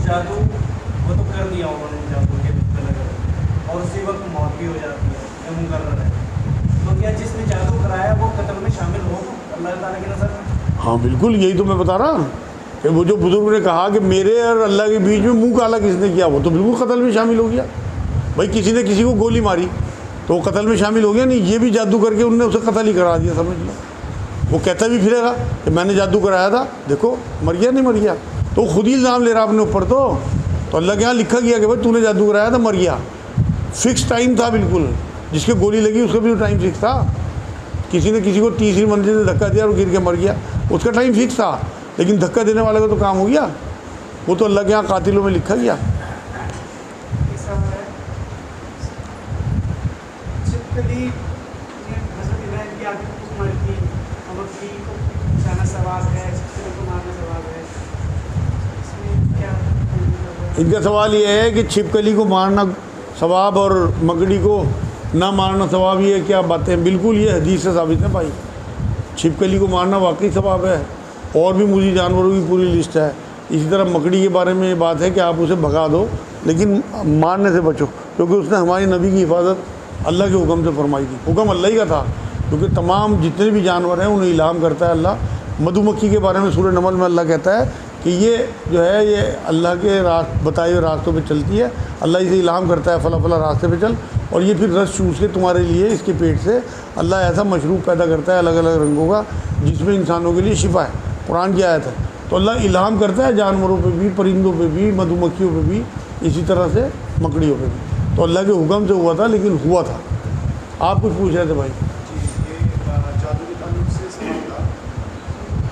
جادو وہ تو کر دیا انہوں نے جادو کے طرح، اور اسی وقت موت بھی ہو جاتی ہے یا مقرر ہے، تو کیا جس نے جادو کرایا وہ قتل میں شامل ہو اللہ تعالیٰ کی نظر میں؟ ہاں بالکل، یہی تو میں بتا رہا ہوں کہ وہ جو بزرگ نے کہا کہ میرے اور اللہ کے بیچ میں منہ کالا کس نے کیا، وہ تو بالکل قتل میں شامل ہو گیا. بھائی کسی نے کسی کو گولی ماری تو وہ قتل میں شامل ہو گیا نہیں، یہ بھی جادو کر کے انہوں نے اسے قتل ہی کرا دیا، سمجھ لو. وہ کہتا بھی پھرے گا کہ میں نے جادو کرایا تھا، دیکھو مر گیا نہیں مر گیا، تو وہ خود ہی الزام لے رہا اپنے اوپر. تو اللہ کے یہاں لکھا گیا کہ بھائی تو نے جادو کرایا تھا، مر گیا. فکس ٹائم تھا بالکل، جس کے گولی لگی اس کا بھی ٹائم فکس تھا. کسی نے کسی کو تیسری منزل سے دھکا دیا اور گر کے مر گیا، اس کا ٹائم فکس تھا، لیکن دھکا دینے والے کا تو کام ہو گیا، وہ تو اللہ کے یہاں قاتلوں میں لکھا گیا. ان کا سوال یہ ہے کہ چھپکلی کو مارنا ثواب اور مکڑی کو نہ مارنا ثواب، یہ کیا باتیں؟ بالکل یہ حدیث سے ثابت ہے بھائی. چھپکلی کو مارنا واقعی ثواب ہے، اور بھی مجھے جانوروں کی پوری لسٹ ہے. اسی طرح مکڑی کے بارے میں یہ بات ہے کہ آپ اسے بھگا دو لیکن مارنے سے بچو، کیونکہ اس نے ہماری نبی کی حفاظت اللہ کے حکم سے فرمائی تھی. حکم اللہ ہی کا تھا، کیونکہ تمام جتنے بھی جانور ہیں انہیں اعلام کرتا ہے اللہ. مدھو مکھی کے بارے میں سورہ نمل میں اللہ کہتا ہے کہ یہ جو ہے یہ اللہ کے بتائے ہوئے راستوں پہ چلتی ہے، اللہ اسے الہام کرتا ہے فلاں فلاں راستے پہ چل، اور یہ پھر رس چوس کے تمہارے لیے اس کے پیٹ سے اللہ ایسا مشروب پیدا کرتا ہے الگ الگ رنگوں کا جس میں انسانوں کے لیے شفا ہے. قرآن کی آیت ہے. تو اللہ الہام کرتا ہے جانوروں پہ بھی، پرندوں پہ بھی، مدھو مکھیوں پہ بھی، اسی طرح سے مکڑیوں پہ بھی. تو اللہ کے حکم سے ہوا تھا، لیکن ہوا تھا. آپ کچھ پوچھ رہے تھے بھائی؟ جادو کے تعلق سے سوال تھا،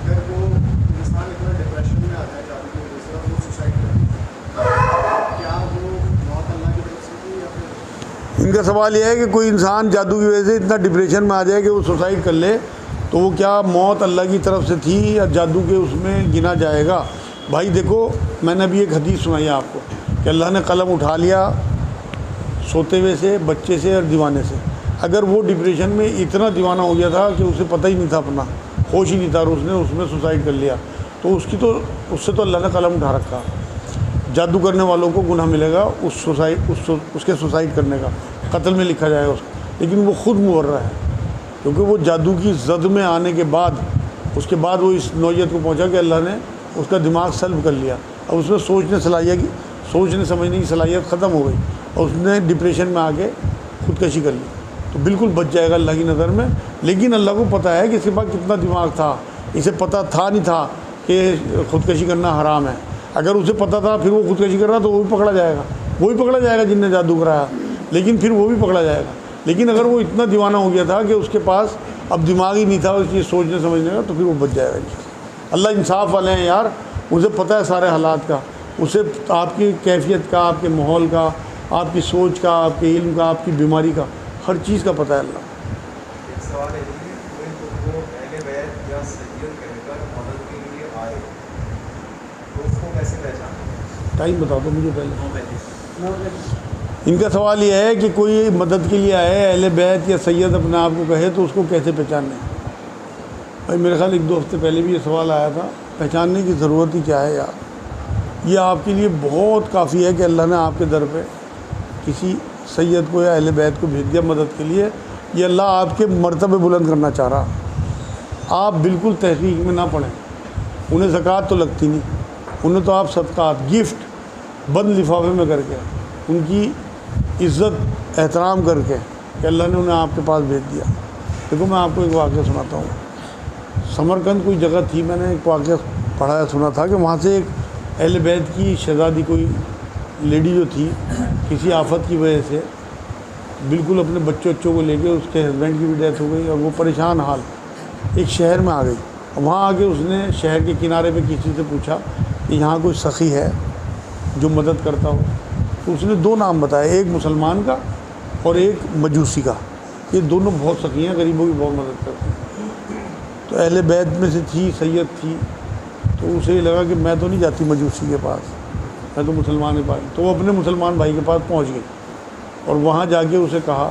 اگر وہ انسان اتنا ڈپریشن میں آتا ہے جادو کی وجہ سے اور وہ سوسائڈ کرتا ہے، کیا وہ موت اللہ کی طرف سے تھی یا پھر؟ ان کا سوال یہ ہے کہ کوئی انسان جادو کی وجہ سے اتنا ڈپریشن میں آ جائے کہ وہ سوسائڈ کر لے تو وہ کیا موت اللہ کی طرف سے تھی یا جادو کے اس میں گنا جائے گا؟ بھائی دیکھو، میں نے ابھی ایک حدیث سنائی ہے آپ کو کہ اللہ نے قلم اٹھا لیا سوتے ہوئے سے، بچے سے اور دیوانے سے. اگر وہ ڈپریشن میں اتنا دیوانہ ہو گیا تھا کہ اسے پتہ ہی نہیں تھا، اپنا ہوش ہی نہیں تھا، اور اس نے اس میں سوسائڈ کر لیا، تو اس سے تو اللہ نے قلم اٹھا رکھا. جادو کرنے والوں کو گناہ ملے گا اس کے سوسائڈ کرنے کا، قتل میں لکھا جائے گا اس کو. لیکن وہ خود مورا ہے، کیونکہ وہ جادو کی زد میں آنے کے بعد اس کے بعد وہ اس نوعیت کو پہنچا کہ اللہ نے اس کا دماغ سلب کر لیا. اب اس میں سوچنے سمجھنے کی صلاحیت ختم ہو گئی، اور اس نے ڈپریشن میں آ کے خودکشی کر لی. تو بالکل بچ جائے گا اللہ کی نظر میں. لیکن اللہ کو پتہ ہے کہ اس کے پاس کتنا دماغ تھا، اسے پتہ تھا نہیں تھا کہ خودکشی کرنا حرام ہے. اگر اسے پتہ تھا پھر وہ خودکشی کر رہا تو وہ بھی پکڑا جائے گا جن نے جادو کرایا، لیکن پھر وہ بھی پکڑا جائے گا. لیکن اگر وہ اتنا دیوانہ ہو گیا تھا کہ اس کے پاس اب دماغ ہی نہیں تھا اس لیے سوچنے سمجھنے کا، تو پھر وہ بچ جائے گا. اللہ انصاف والے ہیں یار، اسے پتہ ہے سارے حالات کا، اسے آپ کی کیفیت کا، آپ کے ماحول کا، آپ کی سوچ کا، آپ کے علم کا، آپ کی بیماری کا، ہر چیز کا پتہ ہے اللہ. ایک سوال ہے جی، کوئی وہ اہل بیت یا سید کہہ کر مدد کے لیے آئے تو اس کو کیسے پہچانا؟ ٹائم بتا دو مجھے پہلے. ان کا سوال یہ ہے کہ کوئی مدد کے لیے آئے، اہل بیت یا سید اپنے آپ کو کہے تو اس کو کیسے پہچاننا ہے؟ بھائی میرے خیال 1-2 ہفتے پہلے بھی یہ سوال آیا تھا. پہچاننے کی ضرورت ہی کیا ہے یار؟ یہ آپ کے لیے بہت کافی ہے کہ اللہ نے آپ کے در پہ کسی سید کو یا اہل بیت کو بھیج دیا مدد کے لیے. یہ اللہ آپ کے مرتبے بلند کرنا چاہ رہا. آپ بالکل تحقیق میں نہ پڑیں. انہیں زکوٰۃ تو لگتی نہیں، انہیں تو آپ صدقات، گفٹ بند لفافے میں کر کے، ان کی عزت احترام کر کے کہ اللہ نے انہیں آپ کے پاس بھیج دیا. دیکھو میں آپ کو ایک واقعہ سناتا ہوں. سمرقند کوئی جگہ تھی، میں نے ایک واقعہ پڑھایا سنا تھا کہ وہاں سے ایک اہل بیت کی شہزادی کوئی لیڈی جو تھی کسی آفت کی وجہ سے بالکل اپنے بچوں کو لے کے، اس کے ہسبینڈ کی بھی ڈیتھ ہو گئی اور وہ پریشان حال ایک شہر میں آ گئی. وہاں آ کے اس نے شہر کے کنارے پہ کسی سے پوچھا کہ یہاں کوئی سخی ہے جو مدد کرتا ہو. تو اس نے 2 نام بتائے، ایک مسلمان کا اور ایک مجوسی کا. یہ دونوں بہت سخی ہیں، غریبوں کی بہت مدد کرتے ہیں. تو اہل بیت میں سے تھی، سید تھی، تو اسے یہ لگا کہ میں تو نہیں جاتی مجوسی کے پاس، میں تو مسلمان کے پاس. تو وہ اپنے مسلمان بھائی کے پاس پہنچ گئی اور وہاں جا کے اسے کہا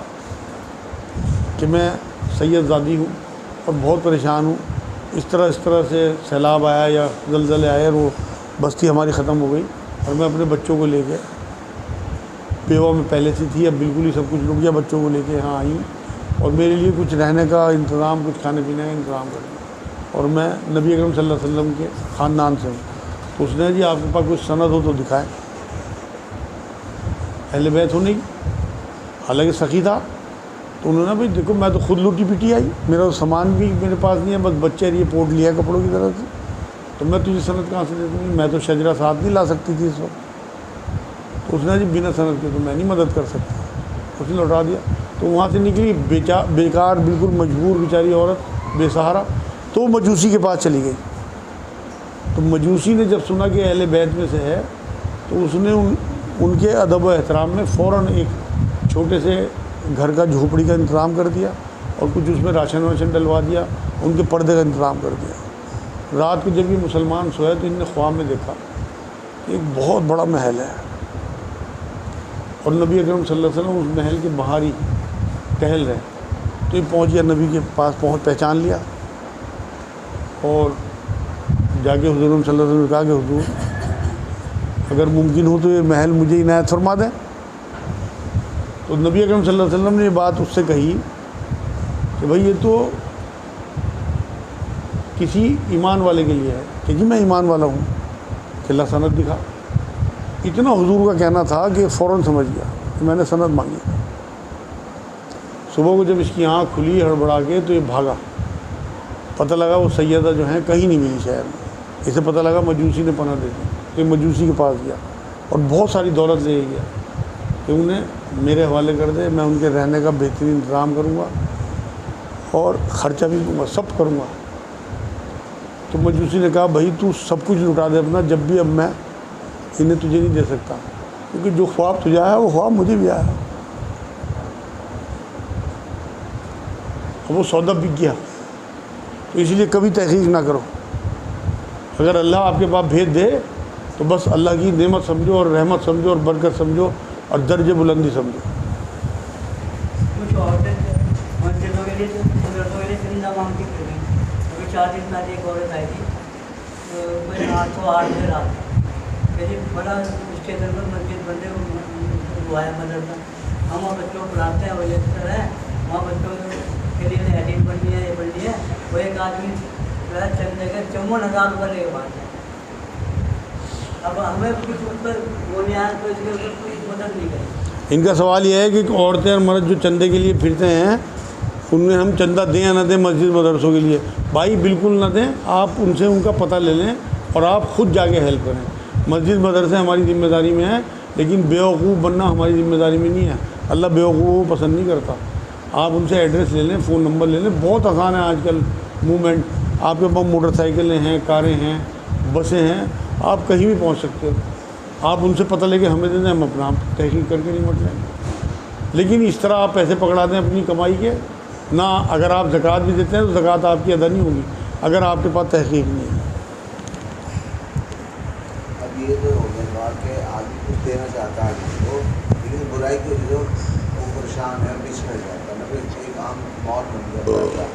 کہ میں سید زادی ہوں اور بہت پریشان ہوں، اس طرح سے سیلاب آیا یا زلزلے آئے اور وہ بستی ہماری ختم ہو گئی، اور میں اپنے بچوں کو لے کے، بیوہ میں پہلے سے تھی، اب بالکل ہی سب کچھ رک گیا، بچوں کو لے کے یہاں آئی اور میرے لیے کچھ رہنے کا انتظام، کچھ کھانے پینے کا انتظام کر دیا۔ اور میں نبی اکرم صلی اللہ علیہ وسلم کے خاندان سے ہوں، تو اس نے جی آپ کے پاس کچھ سند ہو تو دکھائیں، اہل بیت ہونے کی، حالانکہ سخی تھا۔ تو انہوں نے بھائی دیکھو میں تو خود لوٹی پیٹی آئی، میرا تو سامان بھی میرے پاس نہیں ہے، بس بچے یہ پوٹ لیا کپڑوں کی طرح سے، تو میں تجھے سند کہاں سے دے دوں گی؟ میں تو شجرہ ساتھ نہیں لا سکتی تھی اس وقت۔ تو اس نے جی بنا سند کے تو میں نہیں مدد کر سکتا، اس نے لوٹا دیا۔ تو وہاں سے نکلی بیکار، بالکل مجبور بیچاری عورت، بے سہارا، تو وہ مجوسی کے پاس چلی گئی۔ تو مجوسی نے جب سنا کہ اہل بیت میں سے ہے، تو اس نے ان کے ادب و احترام میں فوراً ایک چھوٹے سے گھر کا جھوپڑی کا انتظام کر دیا اور کچھ اس میں راشن واشن ڈلوا دیا، ان کے پردے کا انتظام کر دیا۔ رات کو جب یہ مسلمان سوئے تو ان نے خواب میں دیکھا کہ ایک بہت بڑا محل ہے اور نبی اکرم صلی اللہ علیہ وسلم اس محل کے باہر ہی ٹہل رہے۔ تو یہ پہنچ گیا نبی کے پاس، پہچان لیا اور جا کے حضور صلی اللہ علیہ وسلم نے کہا کہ حضور اگر ممکن ہو تو یہ محل مجھے عنایت فرما دیں۔ تو نبی اکرم صلی اللہ علیہ وسلم نے یہ بات اس سے کہی کہ بھائی یہ تو کسی ایمان والے کے لیے ہے کہ جی میں ایمان والا ہوں، کہ اللہ سند دکھا۔ اتنا حضور کا کہنا تھا کہ فوراً سمجھ گیا کہ میں نے سند مانگی۔ صبح کو جب اس کی آنکھ کھلی ہڑبڑا کے تو یہ بھاگا، پتہ لگا وہ سیدہ جو ہیں کہیں نہیں ملی شہر میں، اسے پتہ لگا مجوسی نے پناہ دے دی، کہ مجوسی کے پاس گیا اور بہت ساری دولت لے گیا کہ انہیں میرے حوالے کر دے، میں ان کے رہنے کا بہترین انتظام کروں گا اور خرچہ بھی دوں گا، سب کروں گا۔ تو مجوسی نے کہا بھائی تو سب کچھ لٹا دے اپنا، جب بھی اب میں انہیں تجھے نہیں دے سکتا، کیونکہ جو خواب تجھے آیا وہ خواب مجھے بھی آیا۔ وہ سودا بک گیا۔ تو اس لیے کبھی تحقیق نہ کرو، اگر اللہ آپ کے پاس بھیج دے تو بس اللہ کی نعمت سمجھو اور رحمت سمجھو اور برکت سمجھو اور درجہ بلندی سمجھو۔ کچھ عورتیں مسجدوں کے لیے مدرسوں کے لیے چندہ مانگتی پھر گئی۔ ابھی 4 دن پہلے ایک عورت آئی تھی، کوئی 808 میں رات میری بڑا اسٹیشن پر مسجد بندے وہ آیا مدرسہ، ہم وہاں بچوں کو پڑھاتے ہیں، وہ یہ طرح ہے وہاں بچوں کے لیے ایڈٹ پڑھنی ہے، یہ پڑھنی ہے، وہ ایک آدمی چندے کا 54,000 روپئے لے کے بات ہے۔ اب ہمیں کچھ اس پر وہ نہیں آیا تو اس کے اوپر کوئی مدد نہیں کرے۔ ان کا سوال یہ ہے کہ عورتیں اور مرد جو چندے کے لیے پھرتے ہیں ان میں ہم چندہ دیں یا نہ دیں مسجد مدرسوں کے لیے؟ بھائی بالکل نہ دیں، آپ ان سے ان کا پتہ لے لیں اور آپ خود جا کے ہیلپ کریں۔ مسجد مدرسے ہماری ذمہ داری میں ہیں، لیکن بیوقوف بننا ہماری ذمہ داری میں نہیں ہے۔ اللہ بیوقوفوں کو پسند نہیں کرتا۔ آپ ان سے ایڈریس لے لیں، فون نمبر لے لیں، بہت آسان ہے آج کل موومنٹ، آپ کے پاس موٹر سائیکلیں ہیں، کاریں ہیں، بسیں ہیں، آپ کہیں بھی پہنچ سکتے ہو۔ آپ ان سے پتہ لے کے ہمیں دے دیں، ہم اپنا تحقیق کر کے نمٹ لیں گے۔ لیکن اس طرح آپ پیسے پکڑا دیں اپنی کمائی کے، نہ اگر آپ زکوٰۃ بھی دیتے ہیں تو زکوٰۃ آپ کی ادا نہیں ہوگی اگر آپ کے پاس تحقیق نہیں ہے۔ اب یہ تو ہو گیا بات کہ آدمی کچھ دینا چاہتا ہے آدمی کو، لیکن برائی کی وجہ سے وہ پریشان ہے، بچھڑ جاتا ہے، مطلب ایک عام موت بن جاتا ہے۔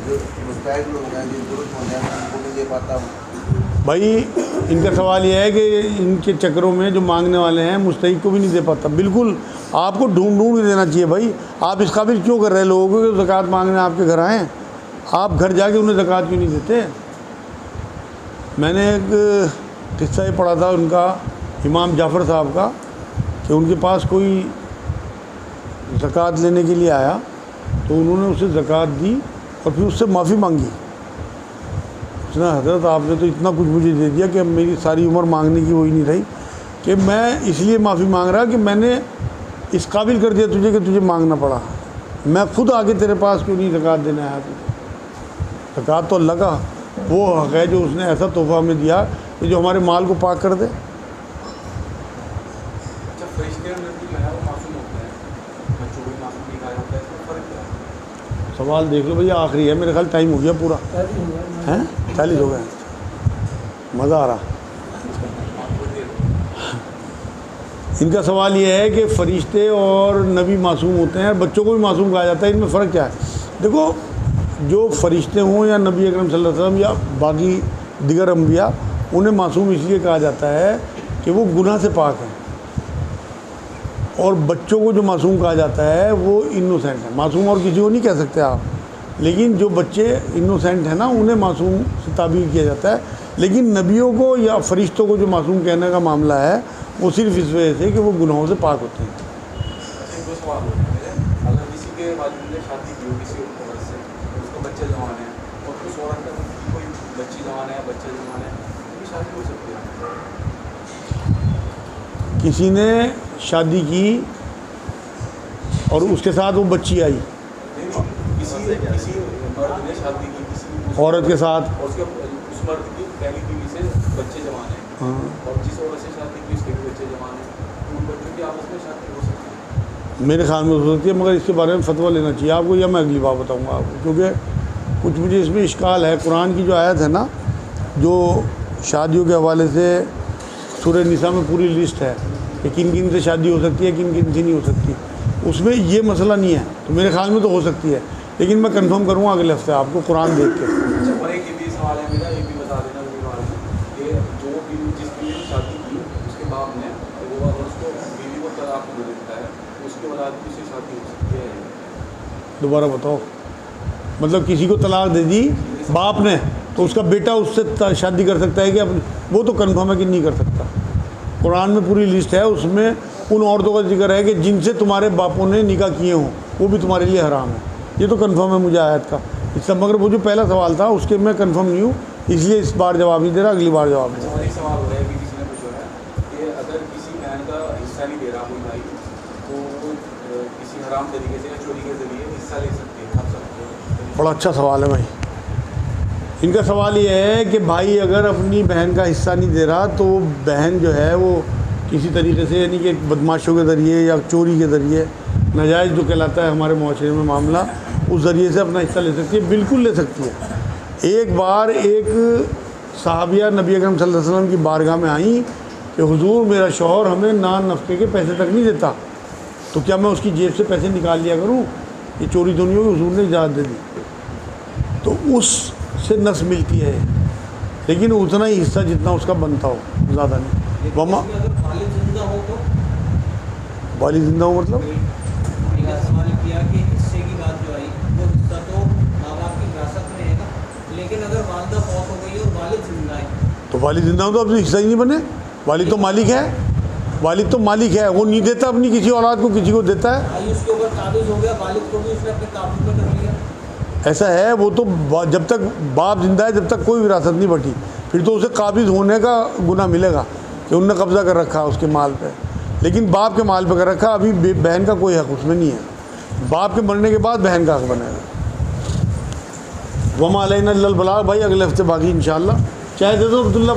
جو مستحق لوگ ہیں جن ضرورت ہو جائے ان کو نہیں دے پاتا۔ بھائی ان کا سوال یہ ہے کہ ان کے چکروں میں جو مانگنے والے ہیں مستحق کو بھی نہیں دے پاتا۔ بالکل آپ کو ڈھونڈ کے دینا چاہیے۔ بھائی آپ اس قابل کیوں کر رہے ہیں لوگوں کو کہ زکوٰۃ مانگنے آپ کے گھر آئیں؟ آپ گھر جا کے انہیں زکوٰۃ کیوں نہیں دیتے؟ میں نے ایک قصہ یہ پڑھا تھا ان کا، امام جعفر صاحب کا، کہ ان کے پاس کوئی زکوٰۃ لینے کے لیے آیا تو انہوں نے اسے زکوٰۃ دی اور پھر اس سے معافی مانگی۔ اس نے حضرت آپ نے تو اتنا کچھ مجھے دے دیا کہ اب میری ساری عمر مانگنے کی وہی نہیں رہی، کہ میں اس لیے معافی مانگ رہا کہ میں نے اس قابل کر دیا تجھے کہ تجھے مانگنا پڑا، میں خود آگے تیرے پاس کیوں نہیں زکوٰۃ دینے آیا تجھے؟ زکوٰۃ تو اللہ کا وہ حق ہے جو اس نے ایسا تحفہ ہمیں دیا کہ جو ہمارے مال کو پاک کر دے۔ اچھا فرشتے اور نبی جو ہے وہ معصوم ہوتے ہیں، بچوں کو معصوم نہیں کہا جاتا ہے، اس میں فرق کیا ہے؟ سوال دیکھ لو بھیا، آخری ہے میرے خیال، ٹائم ہو گیا پورا، ہیں 40 ہو گئے، مزہ آ رہا۔ ان کا سوال یہ ہے کہ فرشتے اور نبی معصوم ہوتے ہیں، بچوں کو بھی معصوم کہا جاتا ہے، ان میں فرق کیا ہے؟ دیکھو جو فرشتے ہوں یا نبی اکرم صلی اللہ علیہ وسلم یا باقی دیگر انبیاء، انہیں معصوم اس لیے کہا جاتا ہے کہ وہ گناہ سے پاک ہیں، اور بچوں کو جو معصوم کہا جاتا ہے وہ انوسینٹ ہے۔ معصوم اور کسی کو نہیں کہہ سکتے آپ، لیکن جو بچے انوسینٹ ہیں نا انہیں معصوم سے تعبیر کیا جاتا ہے۔ لیکن نبیوں کو یا فرشتوں کو جو معصوم کہنے کا معاملہ ہے وہ صرف اس وجہ سے کہ وہ گناہوں سے پاک ہوتے ہیں۔ اچھا دو سوال ہوتے ہیں میرے، اگر کسی کے والد نے شادی کی ہو کسی عورت سے، اس کو بچے جوان ہیں، اور اس عورت کا کوئی بچی جوان ہے یا بچے جوان ہیں، ان کی شادی ہو سکتی ہے؟ کسی نے شادی کی اور اس کے ساتھ وہ بچی آئی کسی مرد نے شادی کی کسی عورت کے ساتھ، اور اس مرد کی پہلی بیوی سے بچے جوان ہیں، ہاں اور جس عورت سے شادی کی اس کے بھی بچے جوان ہیں، تو ان بچوں کی آپس میں شادی ہو سکتی ہے؟ میرے خیال میں ہو سکتی ہے، مگر اس کے بارے میں فتویٰ لینا چاہیے آپ کو، یا میں اگلی بار بتاؤں گا آپ کو، کیونکہ کچھ مجھے اس میں اشکال ہے۔ قرآن کی جو آیت ہے نا جو شادیوں کے حوالے سے سورہ نساء میں پوری لسٹ ہے کہ کن کن سے شادی ہو سکتی ہے، کن کن سے نہیں ہو سکتی، اس میں یہ مسئلہ نہیں ہے، تو میرے خیال میں تو ہو سکتی ہے، لیکن میں کنفرم کروں گا اگلے ہفتے آپ کو قرآن دیکھ کے۔ اچھا اور ایک یہ بھی سوال ہے میرا، یہ بھی بتا دینا میرے بارے میں کہ جو بیوی جس بیوی نے شادی کی اس کے باپ نے، وہ اگر اس کو بیوی کو طلاق دے دیتا ہے تو اس کے اولاد کی سے شادی ہو سکتی ہے؟ دوبارہ بتاؤ، مطلب کسی کو طلاق دے دی باپ نے تو اس کا بیٹا اس سے شادی کر سکتا ہے کہ اپنی، وہ تو کنفرم ہے کہ نہیں کر سکتا۔ قرآن میں پوری لسٹ ہے، اس میں ان عورتوں کا ذکر ہے کہ جن سے تمہارے باپوں نے نکاح کیے ہوں وہ بھی تمہارے لیے حرام ہے، یہ تو کنفرم ہے مجھے آیت کا۔ اس کا مگر وہ جو پہلا سوال تھا اس کے میں کنفرم نہیں ہوں، اس لیے اس بار جواب نہیں دے رہا، اگلی بار جواب دے اور ایک سوال ہو رہا ہے کہ کسی نے پوچھا ہے کہ اگر کسی بہن کا حصہ نہیں دے رہا کوئی بھائی تو وہ کسی حرام طریقے سے یا چوری کے ذریعے حصہ لے سکتے ہیں، کھا سکتے ہیں؟ بڑا اچھا سوال ہے بھائی۔ ان کا سوال یہ ہے کہ بھائی اگر اپنی بہن کا حصہ نہیں دے رہا تو بہن جو ہے وہ کسی طریقے سے، یعنی کہ بدماشوں کے ذریعے یا چوری کے ذریعے، ناجائز جو کہلاتا ہے ہمارے معاشرے میں معاملہ، اس ذریعے سے اپنا حصہ لے سکتی ہے، بالکل لے سکتی ہے۔ ایک بار ایک صحابیہ نبی اکرم صلی اللہ علیہ وسلم کی بارگاہ میں آئیں کہ حضور میرا شوہر ہمیں نان نفقے کے پیسے تک نہیں دیتا، تو کیا میں اس کی جیب سے پیسے نکال لیا کروں؟ یہ چوری تو نہیں ہوگی، حضور نے اجازت دے دی۔ تو اس سے نس ملتی ہے، لیکن اتنا ہی حصہ جتنا اس کا بنتا ہو، زیادہ نہیں۔ وما اگر والد زندہ ہو تو والد زندہ ہو مطلب سوال کیا کہ حصے کی بات جو آئی وہ حصہ تو ماں باپ کی وراثت میں ہے نا، لیکن اگر والدہ فوت ہو گئی اور والد زندہ ہے تو والد زندہ ہو تو اپنے حصہ ہی نہیں بنے، والد تو مالک ہے، والد تو مالک ہے، وہ نہیں دیتا اپنی کسی اولاد کو، کسی کو دیتا ہے۔ بھائی اس کے اوپر قابض ہو گیا، والد کو بھی اس نے اپنے قابو میں کر لیا۔ ایسا ہے، وہ تو جب تک باپ زندہ ہے جب تک کوئی وراثت نہیں بٹی، پھر تو اسے قابض ہونے کا گناہ ملے گا کہ انہوں نے قبضہ کر رکھا اس کے مال پہ، لیکن باپ کے مال پہ کر رکھا، ابھی بہن کا کوئی حق اس میں نہیں ہے، باپ کے مرنے کے بعد بہن کا حق بنے گا۔ وما علینا الا البلاغ۔ بھائی اگلے ہفتے باقی انشاءاللہ، چاہے دے دو عبداللہ۔